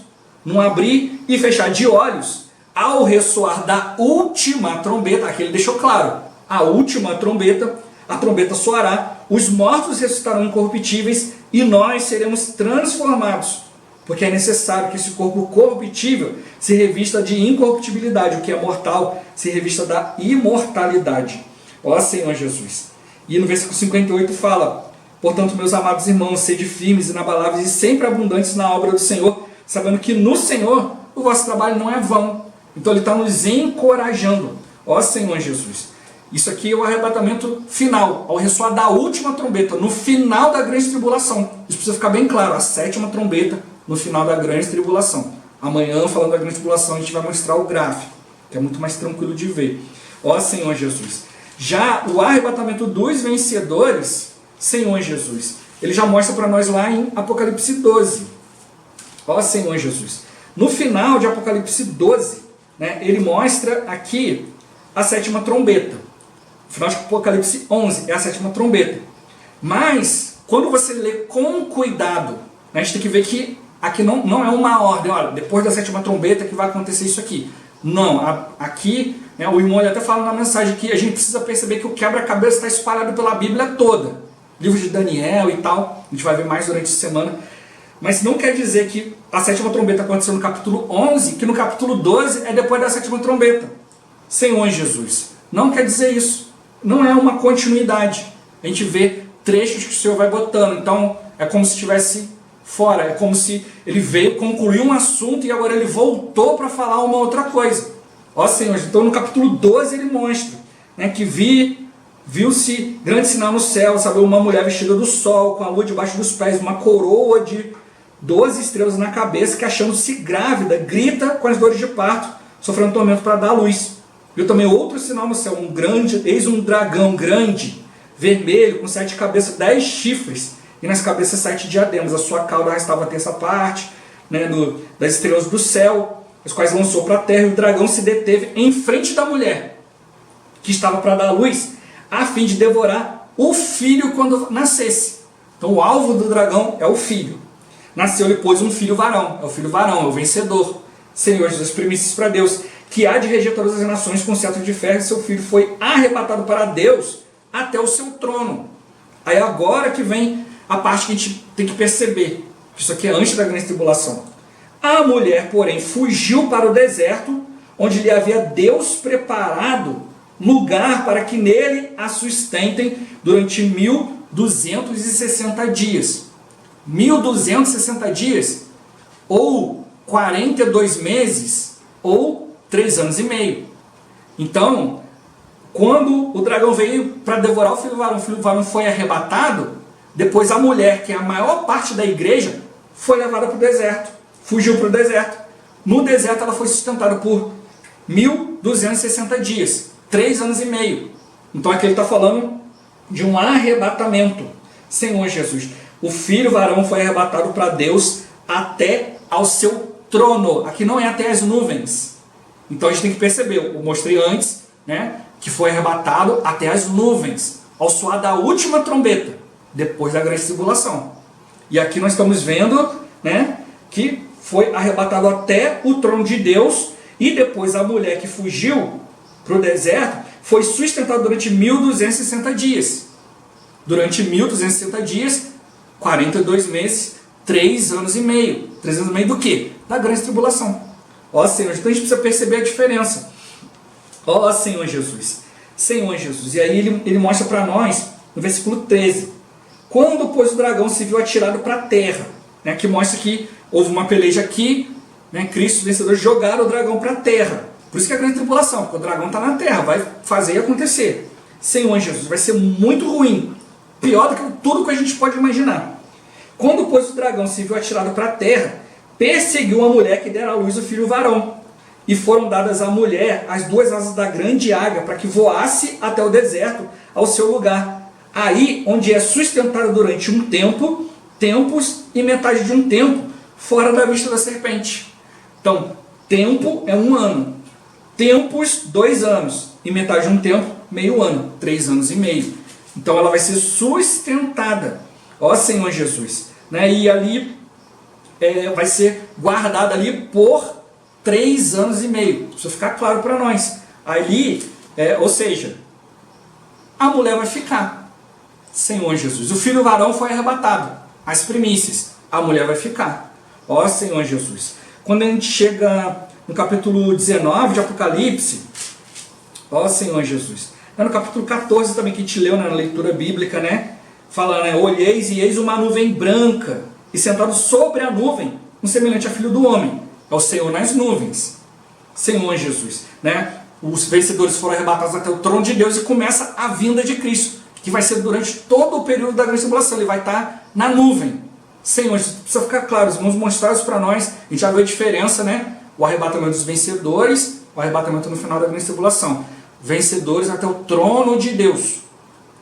num abrir e fechar de olhos, ao ressoar da última trombeta, aqui ele deixou claro, a última trombeta, a trombeta soará, os mortos ressuscitarão incorruptíveis e nós seremos transformados. Porque é necessário que esse corpo corruptível se revista de incorruptibilidade, o que é mortal se revista da imortalidade. Ó Senhor Jesus. E no versículo 58 fala: portanto, meus amados irmãos, sede firmes e inabaláveis e sempre abundantes na obra do Senhor, sabendo que no Senhor o vosso trabalho não é vão. Então ele está nos encorajando. Ó Senhor Jesus. Isso aqui é o arrebatamento final, ao ressoar da última trombeta, no final da grande tribulação. Isso precisa ficar bem claro, a 7ª trombeta no final da grande tribulação. Amanhã, falando da grande tribulação, a gente vai mostrar o gráfico, que é muito mais tranquilo de ver. Ó Senhor Jesus. Já o arrebatamento dos vencedores, Senhor Jesus, ele já mostra para nós lá em Apocalipse 12. Ó Senhor Jesus. No final de Apocalipse 12, ele mostra aqui a 7ª trombeta. No final de Apocalipse 11 é a 7ª trombeta. Mas, quando você lê com cuidado, a gente tem que ver que Aqui não é uma ordem, olha, depois da sétima trombeta que vai acontecer isso aqui. Não, aqui, né, o irmão até fala na mensagem que a gente precisa perceber que o quebra-cabeça está espalhado pela Bíblia toda. Livro de Daniel e tal, a gente vai ver mais durante a semana. Mas não quer dizer que a sétima trombeta aconteceu no capítulo 11, que no capítulo 12 é depois da sétima trombeta. Senhor Jesus. Não quer dizer isso. Não é uma continuidade. A gente vê trechos que o Senhor vai botando. Então, é como se estivesse fora. É como se ele veio concluir um assunto e agora ele voltou para falar uma outra coisa. Ó Senhor, então no capítulo 12 ele mostra, né, que viu-se grande sinal no céu, sabe, uma mulher vestida do sol, com a lua debaixo dos pés, uma coroa de 12 estrelas na cabeça, que achando-se grávida, grita com as dores de parto, sofrendo tormento para dar à luz. Viu também outro sinal no céu, eis um dragão grande, vermelho, com 7 cabeças, 10 chifres, e nas cabeças 7 diademas. A sua cauda arrastava a terça parte, né, das estrelas do céu, as quais lançou para a terra, e o dragão se deteve em frente da mulher, que estava para dar à luz, a fim de devorar o filho quando nascesse. Então o alvo do dragão é o filho. Nasceu-lhe, pois, um filho varão. É o filho varão, é o vencedor. Senhor Jesus, primícias para Deus, que há de reger todas as nações com cetro de ferro, e seu filho foi arrebatado para Deus até o seu trono. Aí agora que vem a parte que a gente tem que perceber, que isso aqui é antes da grande tribulação. A mulher, porém, fugiu para o deserto, onde lhe havia Deus preparado lugar para que nele a sustentem durante 1260 dias. 1260 dias, ou 42 meses, ou 3 anos e meio. Então, quando o dragão veio para devorar o filho varão foi arrebatado, depois a mulher, que é a maior parte da igreja, foi levada para o deserto, fugiu para o deserto. No deserto ela foi sustentada por 1260 dias, 3 anos e meio. Então aqui ele está falando de um arrebatamento. Senhor Jesus, o filho varão foi arrebatado para Deus até ao seu trono. Aqui não é até as nuvens. Então a gente tem que perceber, eu mostrei antes, né, que foi arrebatado até as nuvens, ao soar da última trombeta, depois da grande tribulação. E aqui nós estamos vendo, né, que foi arrebatado até o trono de Deus, e depois a mulher que fugiu para o deserto foi sustentada durante 1260 dias. Durante 1260 dias, 42 meses, 3 anos e meio. 3 anos e meio do quê? Da grande tribulação. Ó Senhor, então a gente precisa perceber a diferença. Ó Senhor Jesus. Senhor Jesus. E aí ele mostra para nós, no versículo 13. Quando, pois, o dragão se viu atirado para a terra, né, que mostra que houve uma peleja aqui, né, Cristo, vencedor, jogaram o dragão para a terra. Por isso que é a grande tribulação, porque o dragão está na terra, vai fazer acontecer. Senhor Jesus, vai ser muito ruim. Pior do que tudo que a gente pode imaginar. Quando, pois, o dragão se viu atirado para a terra, perseguiu a mulher que dera à luz o filho varão. E foram dadas à mulher as 2 asas da grande águia, para que voasse até o deserto, ao seu lugar. Aí, onde é sustentada durante um tempo, tempos e metade de um tempo, fora da vista da serpente. Então, tempo é 1 ano. Tempos, 2 anos. E metade de um tempo, meio ano. 3 anos e meio. Então ela vai ser sustentada. Ó Senhor Jesus. Né? E ali vai ser guardada ali por 3 anos e meio. Isso ficar claro para nós. Ali, ou seja, a mulher vai ficar. Senhor Jesus. O filho varão foi arrebatado. As primícias. A mulher vai ficar. Ó Senhor Jesus. Quando a gente chega no capítulo 19 de Apocalipse, ó Senhor Jesus. No capítulo 14 também, que a gente leu na leitura bíblica, né? Falando, né? Olheis e eis uma nuvem branca, e sentado sobre a nuvem, um semelhante a filho do homem. É o Senhor nas nuvens. Senhor Jesus. Né? Os vencedores foram arrebatados até o trono de Deus, e começa a vinda de Cristo, que vai ser durante todo o período da grande tribulação. Ele vai estar na nuvem. Senhor Jesus, precisa ficar claro, os irmãos mostraram isso para nós. A gente já viu a diferença, né? O arrebatamento dos vencedores, o arrebatamento no final da grande tribulação. Vencedores até o trono de Deus.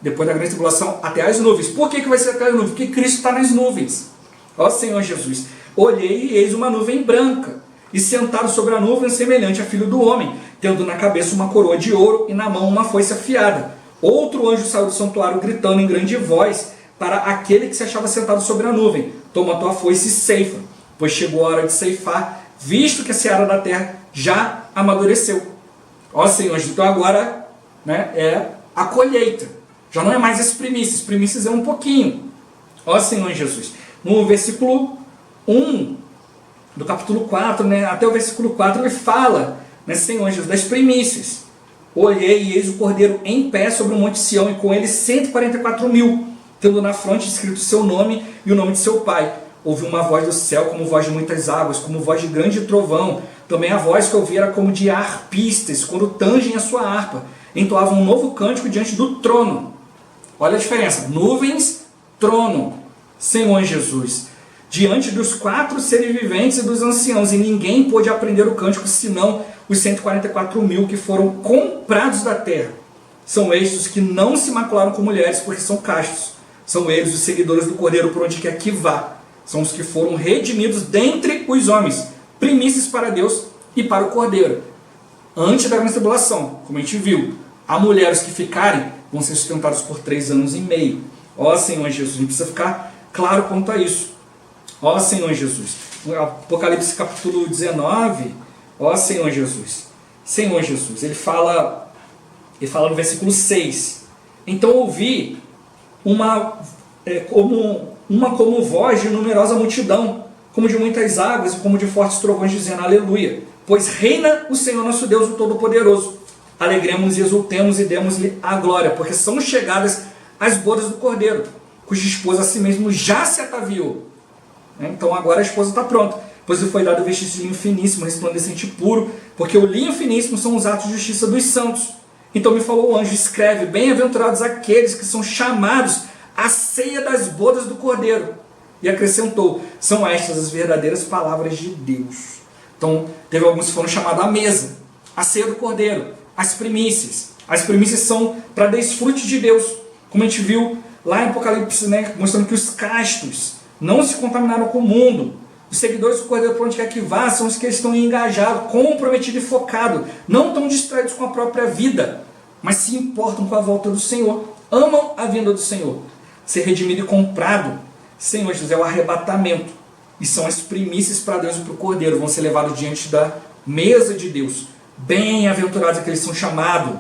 Depois da grande tribulação, até as nuvens. Por que vai ser até as nuvens? Porque Cristo está nas nuvens. Ó Senhor Jesus. Olhei e eis uma nuvem branca, e sentado sobre a nuvem, semelhante a filho do homem, tendo na cabeça uma coroa de ouro e na mão uma foice afiada. Outro anjo saiu do santuário gritando em grande voz para aquele que se achava sentado sobre a nuvem: toma a tua foice e ceifa, pois chegou a hora de ceifar, visto que a seara da terra já amadureceu. Ó Senhor, então agora, né, é a colheita. Já não é mais as primícias é um pouquinho. Ó Senhor Jesus. No versículo 1 do capítulo 4, né, até o versículo 4, ele fala, né, Senhor Jesus, das primícias. Olhei e eis o cordeiro em pé sobre o monte Sião, e com ele 144.000, tendo na fronte escrito o seu nome e o nome de seu pai. Ouvi uma voz do céu como voz de muitas águas, como voz de grande trovão. Também a voz que eu ouvi era como de harpistas, quando tangem a sua harpa. Entoavam um novo cântico diante do trono. Olha a diferença. Nuvens, trono. Senhor Jesus. Diante dos 4 seres viventes e dos anciãos. E ninguém pôde aprender o cântico, senão os 144.000 que foram comprados da terra. São estes que não se macularam com mulheres, porque são castos. São eles os seguidores do Cordeiro por onde quer que vá. São os que foram redimidos dentre os homens, primícias para Deus e para o Cordeiro. Antes da grande tribulação, como a gente viu, há mulheres que ficarem, vão ser sustentadas por 3 anos e meio. Ó Senhor Jesus, a gente precisa ficar claro quanto a isso. Ó Senhor Jesus. Apocalipse capítulo 19, ó Senhor Jesus. Senhor Jesus, ele fala no versículo 6. Então ouvi como voz de numerosa multidão, como de muitas águas e como de fortes trovões, dizendo aleluia, pois reina o Senhor nosso Deus, o Todo-Poderoso. Alegremos e exultemos e demos-lhe a glória, porque são chegadas as bodas do Cordeiro, cuja esposa a si mesmo já se ataviou. Então agora a esposa está pronta, pois lhe foi dado vestir de linho finíssimo, resplandecente e puro, porque o linho finíssimo são os atos de justiça dos santos. Então me falou o anjo, escreve, bem-aventurados aqueles que são chamados à ceia das bodas do Cordeiro. E acrescentou, são estas as verdadeiras palavras de Deus. Então teve alguns que foram chamados à mesa, à ceia do Cordeiro, as primícias. As primícias são para desfrute de Deus, como a gente viu lá em Apocalipse, né, mostrando que os castos não se contaminaram com o mundo. Os seguidores do Cordeiro, por onde quer que vá, são os que estão engajados, comprometidos e focados. Não estão distraídos com a própria vida, mas se importam com a volta do Senhor. Amam a vinda do Senhor. Ser redimido e comprado, Senhor Jesus, é o arrebatamento. E são as primícias para Deus e para o Cordeiro. Vão ser levados diante da mesa de Deus. Bem-aventurados aqueles que são chamados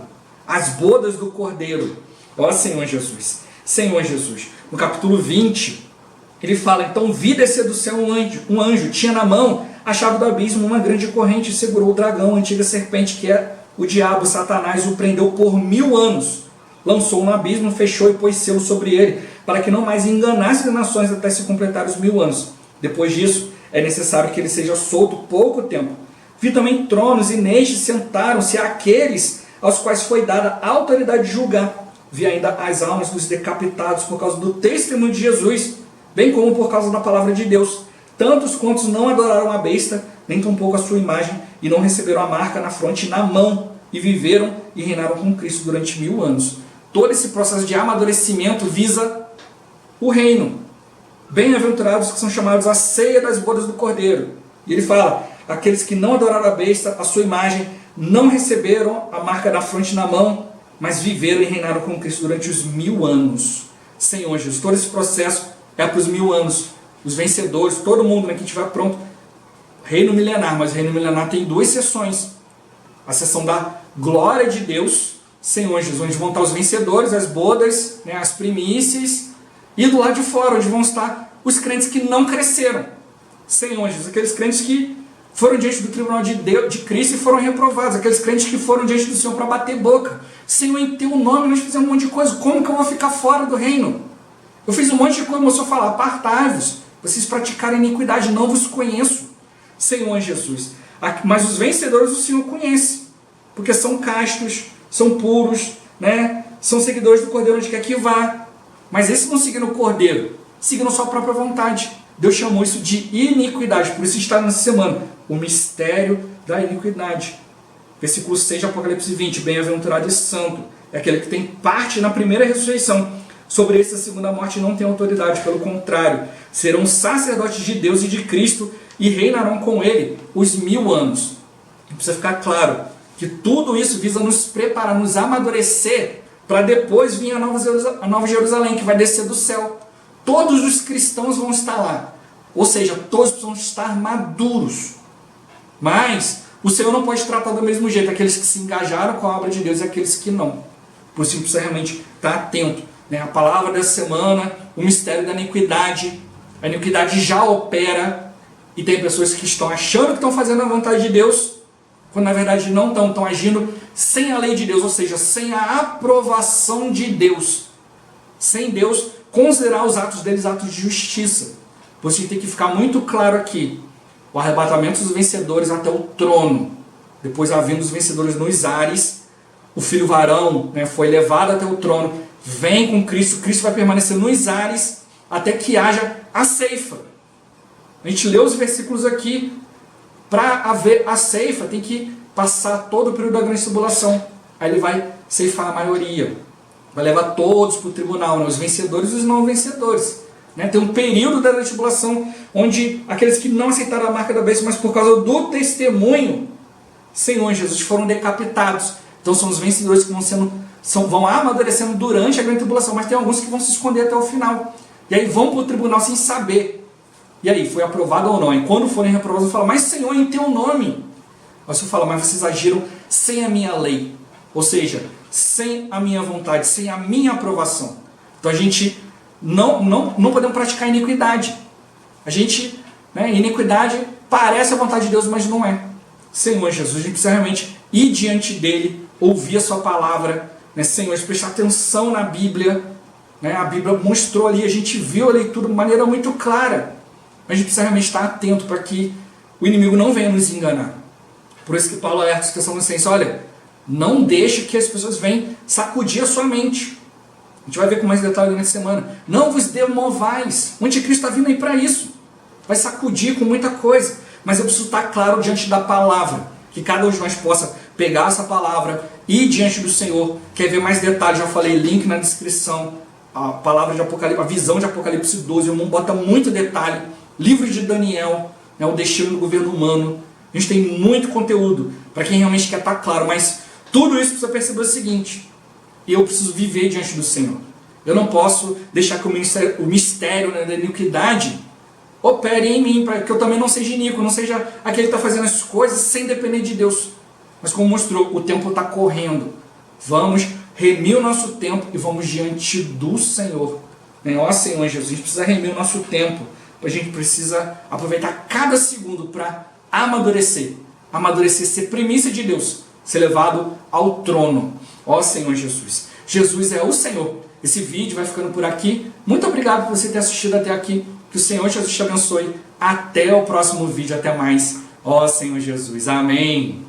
as bodas do Cordeiro. Ó Senhor Jesus. Senhor Jesus. No capítulo 20... ele fala, então vi descer do céu um anjo, tinha na mão a chave do abismo, uma grande corrente, e segurou o dragão, a antiga serpente, que é o diabo, Satanás, o prendeu por 1000 anos. Lançou no abismo, fechou e pôs selo sobre ele, para que não mais enganasse as nações até se completar os 1000 anos. Depois disso, é necessário que ele seja solto pouco tempo. Vi também tronos, e nestes sentaram-se aqueles aos quais foi dada a autoridade de julgar. Vi ainda as almas dos decapitados por causa do testemunho de Jesus, bem como por causa da palavra de Deus, tantos quantos não adoraram a besta, nem tampouco a sua imagem, e não receberam a marca na fronte e na mão, e viveram e reinaram com Cristo durante 1000 anos. Todo esse processo de amadurecimento visa o reino. Bem-aventurados que são chamados à ceia das bodas do Cordeiro. E ele fala, aqueles que não adoraram a besta, a sua imagem, não receberam a marca da fronte e na mão, mas viveram e reinaram com Cristo durante os 1000 anos. Senhor Jesus, todo esse processo é para os 1000 anos, os vencedores, todo mundo, né, que estiver pronto. Reino milenar, mas o reino milenar tem 2 sessões. A sessão da glória de Deus, Senhor Jesus, onde vão estar os vencedores, as bodas, né, as primícias, e do lado de fora, onde vão estar os crentes que não cresceram. Senhor Jesus, aqueles crentes que foram diante do tribunal de Deus, de Cristo, e foram reprovados, aqueles crentes que foram diante do Senhor para bater boca. Senhor, em teu nome nós fizemos um monte de coisa, como que eu vou ficar fora do reino? Eu fiz um monte de coisa, mas o Senhor fala, apartai-vos, vocês praticarem iniquidade, não vos conheço. Senhor Jesus. Mas os vencedores o Senhor conhece, porque são castos, são puros, né? São seguidores do Cordeiro onde quer que vá. Mas esses não seguiram o Cordeiro, seguiram sua própria vontade. Deus chamou isso de iniquidade, por isso está nessa semana, o mistério da iniquidade. Versículo 6 de Apocalipse 20, bem-aventurado e santo, é aquele que tem parte na primeira ressurreição. Sobre esse, a segunda morte não tem autoridade, pelo contrário, serão sacerdotes de Deus e de Cristo e reinarão com ele os 1000 anos. Precisa ficar claro que tudo isso visa nos preparar, nos amadurecer, para depois vir a Nova Jerusalém, que vai descer do céu. Todos os cristãos vão estar lá. Ou seja, todos precisam estar maduros. Mas o Senhor não pode tratar do mesmo jeito aqueles que se engajaram com a obra de Deus e aqueles que não. Por isso a gente precisa realmente estar atento. A palavra dessa semana, o mistério da iniquidade. A iniquidade já opera e tem pessoas que estão achando que estão fazendo a vontade de Deus, quando na verdade não estão agindo sem a lei de Deus, ou seja, sem a aprovação de Deus. Sem Deus considerar os atos deles atos de justiça. Por isso a gente tem que ficar muito claro aqui. O arrebatamento dos vencedores até o trono. Depois havendo os vencedores nos ares, o filho varão foi levado até o trono. Vem com Cristo, Cristo vai permanecer nos ares até que haja a ceifa. A gente lê os versículos aqui. Para haver a ceifa, tem que passar todo o período da grande tribulação. Aí ele vai ceifar a maioria. Vai levar todos para o tribunal, os vencedores e os não vencedores. Tem um período da grande tribulação onde aqueles que não aceitaram a marca da besta, mas por causa do testemunho, Senhor Jesus, foram decapitados. Então são os vencedores que vão amadurecendo durante a grande tribulação, mas tem alguns que vão se esconder até o final. E aí vão para o tribunal sem saber. E aí, foi aprovado ou não? E quando forem reprovados, eu falo, mas Senhor, em teu nome. Aí você fala, mas vocês agiram sem a minha lei. Ou seja, sem a minha vontade, sem a minha aprovação. Então a gente não podemos praticar iniquidade. Iniquidade parece a vontade de Deus, mas não é. Senhor Jesus, a gente precisa realmente ir diante dele, ouvir a sua palavra. Senhor, prestar atenção na Bíblia. A Bíblia mostrou ali, a gente viu a leitura de maneira muito clara. Mas a gente precisa realmente estar atento para que o inimigo não venha nos enganar. Por isso que Paulo alerta a Tessalonicenses, olha, não deixe que as pessoas venham sacudir a sua mente. A gente vai ver com mais detalhe nessa semana. Não vos demovais. O anticristo está vindo aí para isso. Vai sacudir com muita coisa. Mas eu preciso estar claro diante da palavra. Que cada um de nós possa pegar essa palavra e ir diante do Senhor. Quer ver mais detalhes? Já falei, link na descrição. A palavra de Apocalipse, a visão de Apocalipse 12. O irmão bota muito detalhe. Livro de Daniel, o destino do governo humano. A gente tem muito conteúdo para quem realmente quer estar claro, mas tudo isso precisa perceber o seguinte: eu preciso viver diante do Senhor. Eu não posso deixar que o mistério da iniquidade opere em mim, para que eu também não seja iníquo, não seja aquele que está fazendo as coisas sem depender de Deus. Mas como mostrou, o tempo está correndo. Vamos remir o nosso tempo e vamos diante do Senhor. Ó Senhor Jesus, a gente precisa remir o nosso tempo. A gente precisa aproveitar cada segundo para amadurecer. Amadurecer, ser primícia de Deus. Ser levado ao trono. Ó Senhor Jesus. Jesus é o Senhor. Esse vídeo vai ficando por aqui. Muito obrigado por você ter assistido até aqui. Que o Senhor Jesus te abençoe. Até o próximo vídeo. Até mais. Ó Senhor Jesus. Amém.